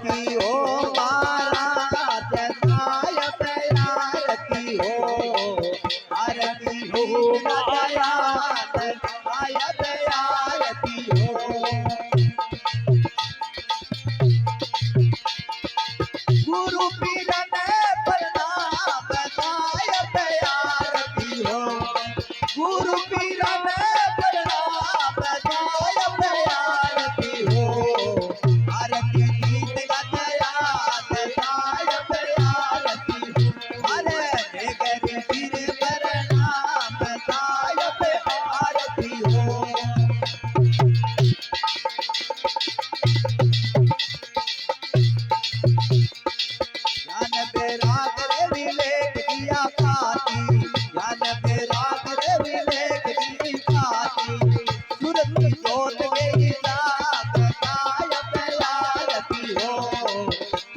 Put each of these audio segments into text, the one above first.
आरती हो महाराज साहेब आरती हो, आरती हो महाराज साहेब आरती हो। गुरु पीर ने प्रणाम साहेब आरती हो, गुरु पीर ने प्रणाम साहेब आरती हो, आरती गीत गाया साहेब आरती हो। अरे गरी पीर प्रणाम साहेब आरती हो। ज्ञान बेराग रे विवेक दिया पाती, ज्ञान बेराग रे विवेक दी पाती, सुरती जोत गई जात साहेब आरती हो,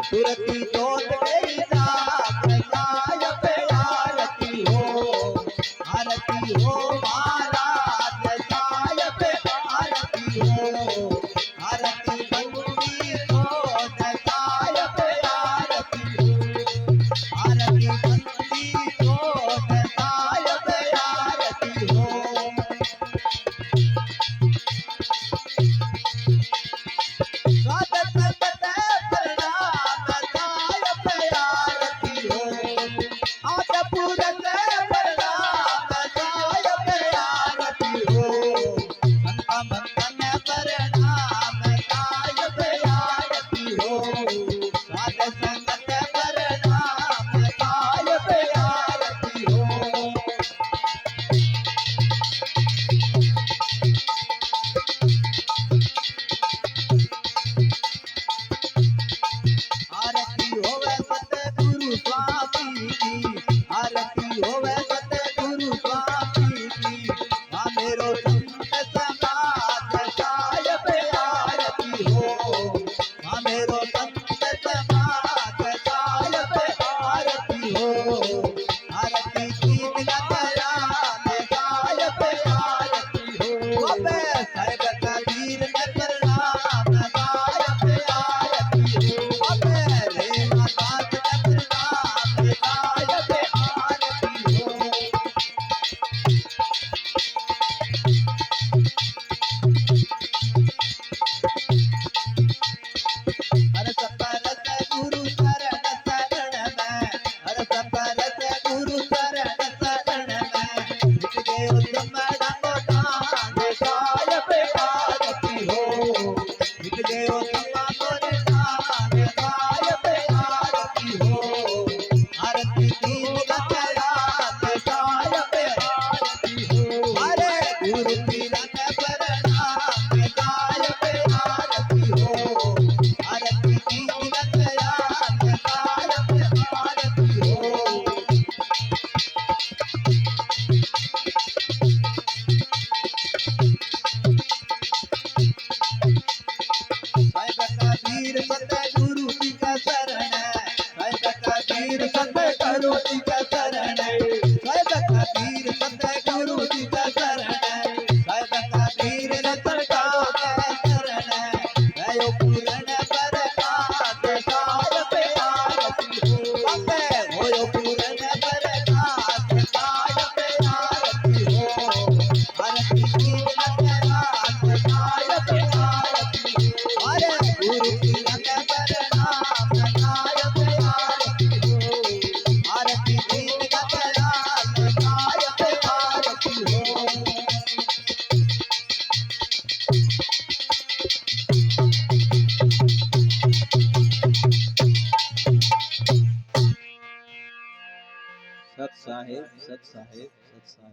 सुरती जोत गई जात साहेब आरती हो, आरती हो महाराज साहेब आरती हो, आरती बंदी जोत साहेब आरती हो, आरती बंदी जोत साहेब आरती हो। स्वागत करते प्रणाम साहेब आरती हो, आदपुर से प्रणाम साहेब आरती हो, संता मंतन प्रणाम साहेब आरती हो, साध संगत प्रणाम साहेब आरती हो। आरती होवे सतगुरु स्वामी की, आरती होवे सतगुरु स्वामी की, मेरो संत समाज साहेब आरती हो, मेरो संत समाज साहेब आरती हो, आरती गीत गाया साहेब आरती हो। अबे साहेब कबीर ने प्रणाम साहेब आरती हो, अबे रे माता ने प्रणाम साहेब आरती हो। हर सपरत गुरु शरण शरण में, हर सपरत गुरु शरण शरण में, मिट गयो तुम्हारा डांग साहेब आरती हो, मिट गयो तुम्हारा डांग साहेब आरती हो, आरती गीत गाया साहेब आरती हो। अरे गुरु पीर ने प्रणाम साहेब आरती हो, आरती गीत गाया साहेब आरती हो। साहेब कबीर सतगुरु जी का शरण है, साहेब कबीर सतगुरु जी का शरण है, साहेब कबीर सतगुरु जी का शरण है, साहेब कबीर रतनगांव का शरण है, गयो पूर्ण प्रकाश साहेब आरती हो, अबे होयो पूर्ण प्रकाश साहेब आरती हो, आरती गीत गाया साहेब आरती हो। अरे गुरु पीर ने प्रणाम साहेब आरती हो, आरती गीत गाया साहेब आरती हो। सत साहेब, सत साहेब, सत साहेब।